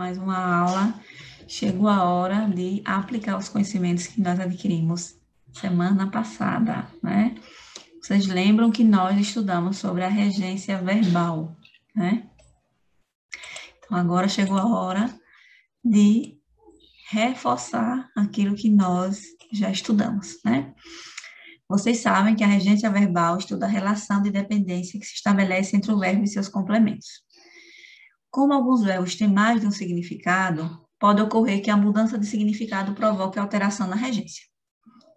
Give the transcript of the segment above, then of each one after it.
mais uma aula. Chegou a hora de aplicar os conhecimentos que nós adquirimos semana passada, né? Vocês lembram que nós estudamos sobre a regência verbal, né? Então, agora chegou a hora de reforçar aquilo que nós já estudamos, né? Vocês sabem que a regência verbal estuda a relação de dependência que se estabelece entre o verbo e seus complementos. Como alguns verbos têm mais de um significado, pode ocorrer que a mudança de significado provoque alteração na regência.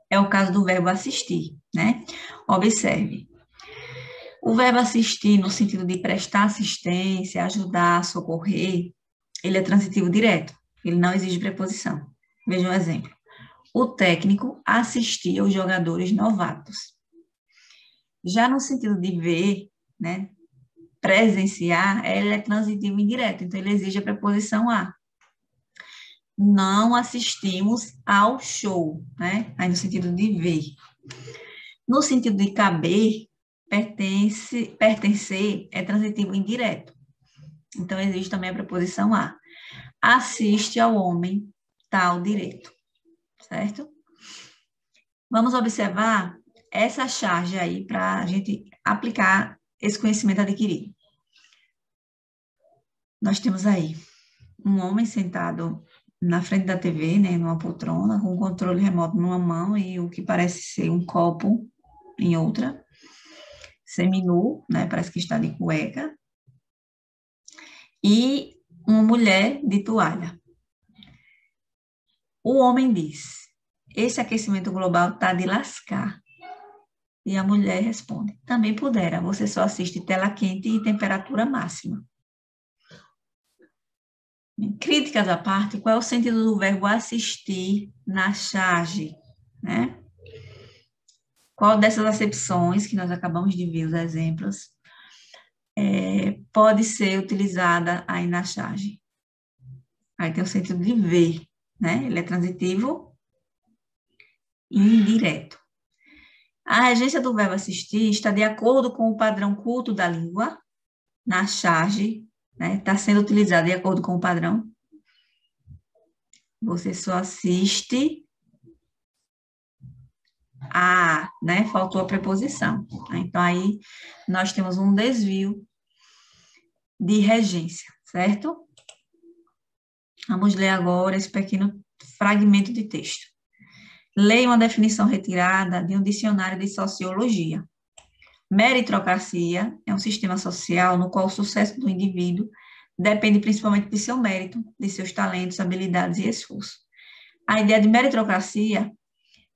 É o caso do verbo assistir, né? Observe. O verbo assistir, no sentido de prestar assistência, ajudar, socorrer, ele é transitivo direto, ele não exige preposição. Veja um exemplo. O técnico assistia os jogadores novatos. Já no sentido de ver, né, presenciar, ele é transitivo indireto, então ele exige a preposição a. Não assistimos ao show, né? Aí no sentido de ver. No sentido de caber, pertencer é transitivo indireto. Então existe também a preposição a. Assiste ao homem tal direito, certo? Vamos observar essa charge aí para a gente aplicar esse conhecimento adquirido. Nós temos aí um homem sentado na frente da TV, né, numa poltrona, com o controle remoto numa mão e o que parece ser um copo em outra, seminu, né, parece que está de cueca, e uma mulher de toalha. O homem diz, esse aquecimento global está de lascar. E a mulher responde, também pudera, você só assiste tela quente e temperatura máxima. Críticas à parte, qual é o sentido do verbo assistir na charge, né? Qual dessas acepções que nós acabamos de ver os exemplos pode ser utilizada aí na charge? Aí tem o sentido de ver, né? Ele é transitivo e indireto. A regência do verbo assistir está de acordo com o padrão culto da língua, na charge, né? Está sendo utilizada de acordo com o padrão. Você só assiste a, né? Faltou a preposição. Então, aí nós temos um desvio de regência, certo? Vamos ler agora esse pequeno fragmento de texto. Leia uma definição retirada de um dicionário de sociologia. Meritocracia é um sistema social no qual o sucesso do indivíduo depende principalmente de seu mérito, de seus talentos, habilidades e esforço. A ideia de meritocracia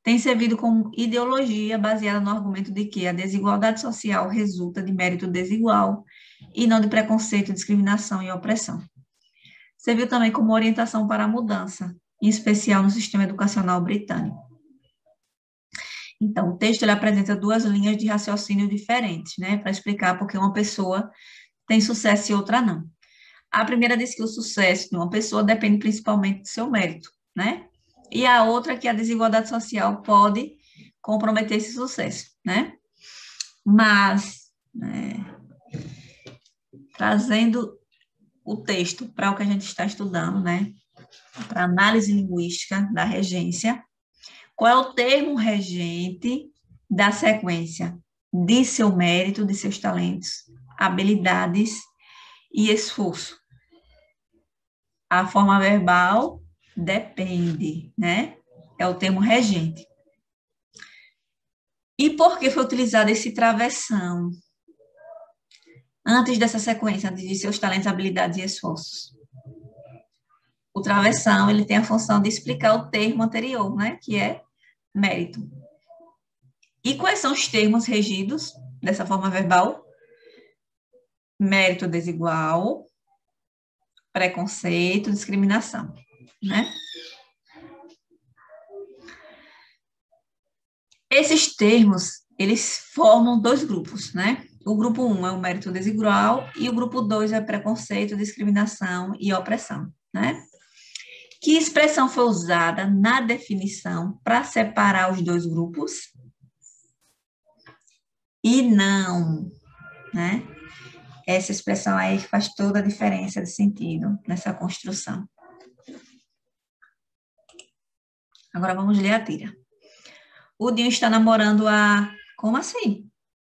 tem servido como ideologia baseada no argumento de que a desigualdade social resulta de mérito desigual e não de preconceito, discriminação e opressão. Serviu também como orientação para a mudança, em especial no sistema educacional britânico. Então, o texto ele apresenta duas linhas de raciocínio diferentes, né, para explicar por que uma pessoa tem sucesso e outra não. A primeira diz que o sucesso de uma pessoa depende principalmente do seu mérito, né? E a outra que a desigualdade social pode comprometer esse sucesso, né? Mas, trazendo o texto para o que a gente está estudando, né? Para análise linguística da regência, qual é o termo regente da sequência de seu mérito, de seus talentos, habilidades e esforço? A forma verbal depende, né? É o termo regente. E por que foi utilizado esse travessão antes dessa sequência, antes de seus talentos, habilidades e esforços? O travessão, ele tem a função de explicar o termo anterior, né? Que é mérito. E quais são os termos regidos dessa forma verbal? Mérito desigual, preconceito, discriminação, né? Esses termos, eles formam dois grupos, né? O grupo 1 é o mérito desigual e o grupo 2 é preconceito, discriminação e opressão, né? Que expressão foi usada na definição para separar os dois grupos? E não, né? essa expressão aí que faz toda a diferença de sentido nessa construção. Agora vamos ler a tira. O Dinho está namorando a... Como assim?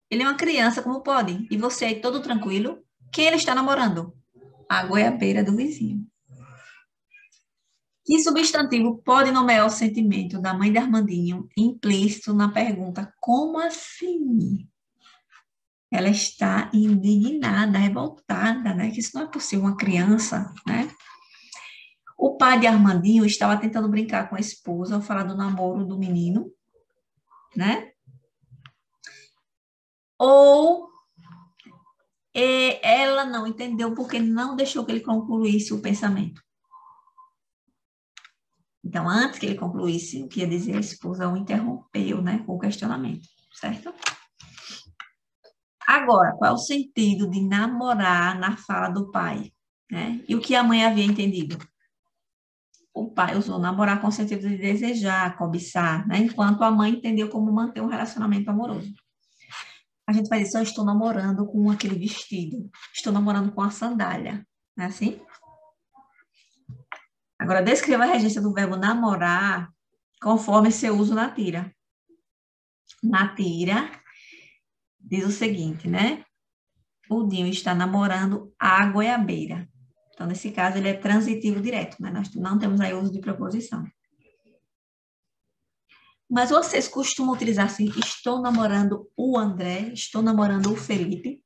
Ele é uma criança, como pode? E você aí todo tranquilo? Quem ele está namorando? A goiabeira do vizinho. Que substantivo pode nomear o sentimento da mãe de Armandinho implícito na pergunta como assim? Ela está indignada, revoltada, né? Que isso não é possível, uma criança, né? O pai de Armandinho estava tentando brincar com a esposa ao falar do namoro do menino, né? Ou ela não entendeu porque não deixou que ele concluísse o pensamento. Então, antes que ele concluísse o que ia dizer, a esposa o interrompeu, né, com o questionamento, certo? Agora, qual é o sentido de namorar na fala do pai, né? E o que a mãe havia entendido? O pai usou namorar com o sentido de desejar, cobiçar, né? Enquanto a mãe entendeu como manter um relacionamento amoroso. A gente vai dizer, eu estou namorando com aquele vestido, estou namorando com a sandália, não é assim? Agora, descreva a regência do verbo namorar conforme seu uso na tira. Na tira, diz o seguinte, né? O Dinho está namorando a goiabeira. Então, nesse caso, ele é transitivo direto, né? Nós não temos aí uso de preposição. Mas vocês costumam utilizar assim, estou namorando o André, estou namorando o Felipe,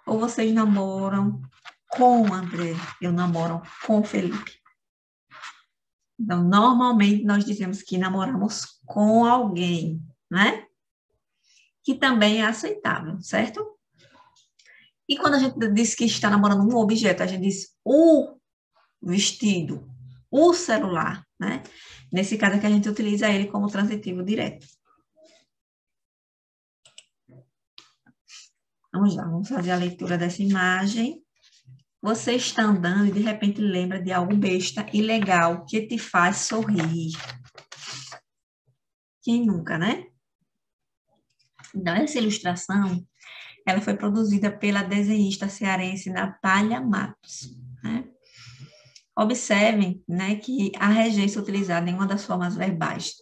ou vocês namoram com o André, eu namoro com o Felipe. Então, normalmente, nós dizemos que namoramos com alguém, né? Que também é aceitável, certo? E quando a gente diz que está namorando um objeto, a gente diz o vestido, o celular, né? Nesse caso aqui, a gente utiliza ele como transitivo direto. Vamos lá, vamos fazer a leitura dessa imagem. Você está andando e de repente lembra de algo besta e legal que te faz sorrir. Quem nunca, né? Então, essa ilustração, ela foi produzida pela desenhista cearense Natália Matos, né? Observem, né, que a regência utilizada em uma das formas verbais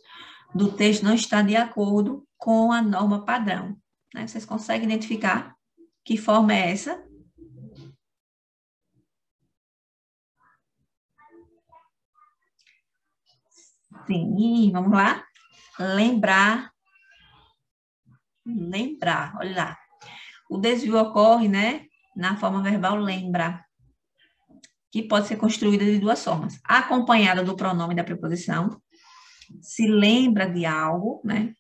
do texto não está de acordo com a norma padrão, né? Vocês conseguem identificar que forma é essa? Sim, vamos lá? Lembrar, olha lá. O desvio ocorre, né, na forma verbal lembra, que pode ser construída de duas formas. Acompanhada do pronome da preposição, se lembra de algo, né?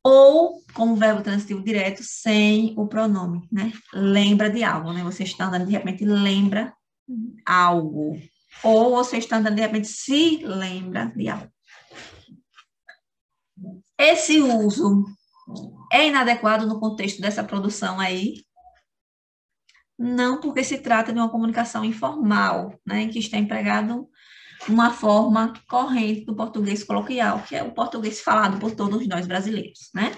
Ou com o verbo transitivo direto, sem o pronome, né? Lembra de algo, né? Você está andando, de repente, lembra algo. Ou você está andando, de repente, se lembra de algo. Esse uso é inadequado no contexto dessa produção aí? Não, porque se trata de uma comunicação informal, né, em que está empregado uma forma corrente do português coloquial, que é o português falado por todos nós brasileiros, né?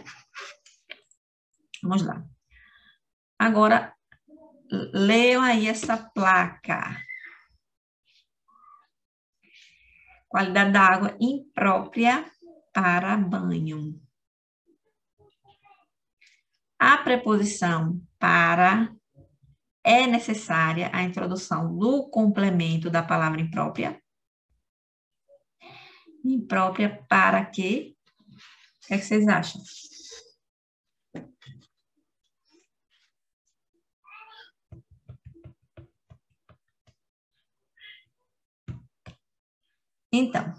Vamos lá. Agora, leiam aí essa placa. Qualidade da água imprópria para banho. A preposição para é necessária a introdução do complemento da palavra imprópria. Imprópria para quê? O que é que vocês acham? Então,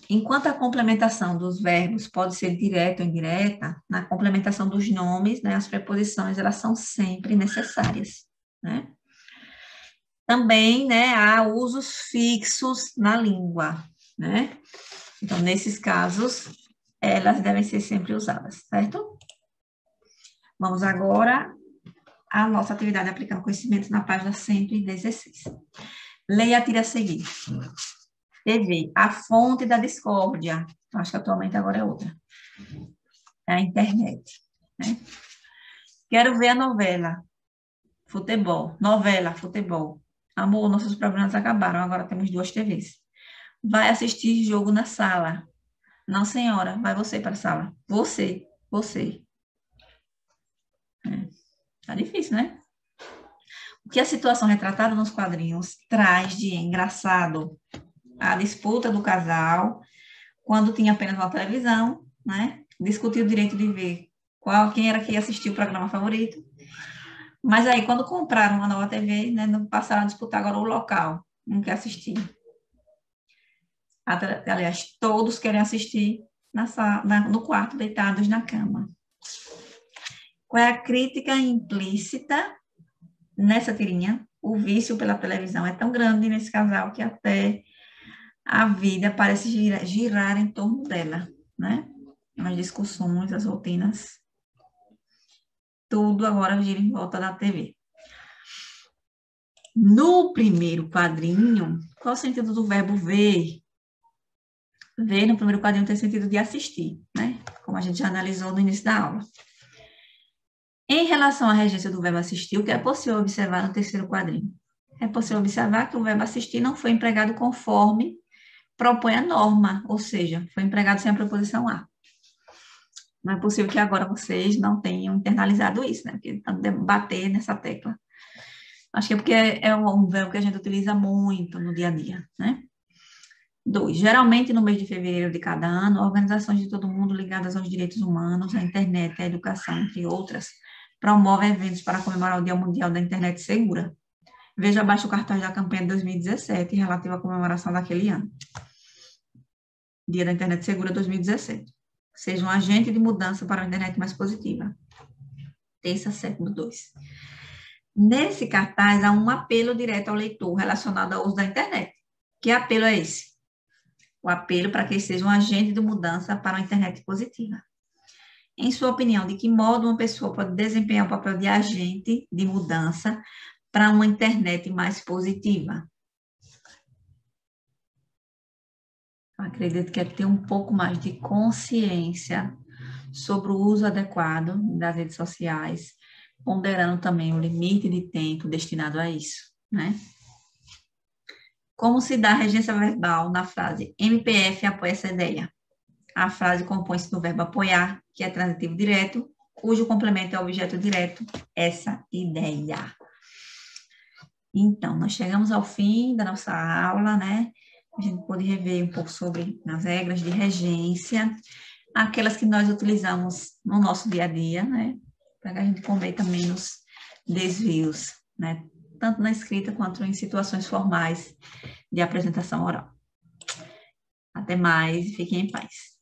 enquanto a complementação dos verbos pode ser direta ou indireta, na complementação dos nomes, né, as preposições, elas são sempre necessárias, né? Também, né, há usos fixos na língua, né? Então, nesses casos, elas devem ser sempre usadas, certo? Vamos agora à nossa atividade aplicando conhecimento na página 116. Leia a tira a seguir. TV, a fonte da discórdia. Acho que atualmente agora é outra. É a internet. Né? Quero ver a novela. Futebol. Novela, futebol. Amor, nossos problemas acabaram, agora temos 2 TVs. Vai assistir jogo na sala. Não, senhora, vai você para a sala. Você. É, tá difícil, né? O que a situação retratada nos quadrinhos traz de engraçado? A disputa do casal, quando tinha apenas uma televisão, né? Discutir o direito de ver quem era que ia assistir o programa favorito. Mas aí, quando compraram uma nova TV, né, passaram a disputar agora o local, não quer assistir. Aliás, todos querem assistir no quarto, deitados na cama. Qual é a crítica implícita nessa tirinha? O vício pela televisão é tão grande nesse casal que até a vida parece girar em torno dela, né? As discussões, as rotinas, tudo agora gira em volta da TV. No primeiro quadrinho, qual o sentido do verbo ver? Ver no primeiro quadrinho tem sentido de assistir, né? Como a gente já analisou no início da aula. Em relação à regência do verbo assistir, o que é possível observar no terceiro quadrinho? É possível observar que o verbo assistir não foi empregado conforme propõe a norma, ou seja, foi empregado sem a preposição a. Não é possível que agora vocês não tenham internalizado isso, né? Porque estamos bater nessa tecla. Acho que é porque é um verbo que a gente utiliza muito no dia a dia, né? 2. Geralmente, no mês de fevereiro de cada ano, organizações de todo mundo ligadas aos direitos humanos, à internet, à educação, entre outras, promovem eventos para comemorar o Dia Mundial da Internet Segura. Veja abaixo o cartaz da campanha de 2017, relativo à comemoração daquele ano. Dia da Internet Segura 2017. Seja um agente de mudança para uma internet mais positiva. Terça, século 2. Nesse cartaz, há um apelo direto ao leitor relacionado ao uso da internet. Que apelo é esse? O apelo para que ele seja um agente de mudança para uma internet positiva. Em sua opinião, de que modo uma pessoa pode desempenhar o papel de agente de mudança para uma internet mais positiva? Eu acredito que é ter um pouco mais de consciência sobre o uso adequado das redes sociais, ponderando também o limite de tempo destinado a isso, né? Como se dá a regência verbal na frase MPF apoia essa ideia? A frase compõe-se do verbo apoiar, que é transitivo direto, cujo complemento é o objeto direto, essa ideia. Então, nós chegamos ao fim da nossa aula, né? A gente pôde rever um pouco sobre as regras de regência, aquelas que nós utilizamos no nosso dia a dia, né? Para que a gente cometa menos desvios, né? Tanto na escrita quanto em situações formais de apresentação oral. Até mais e fiquem em paz.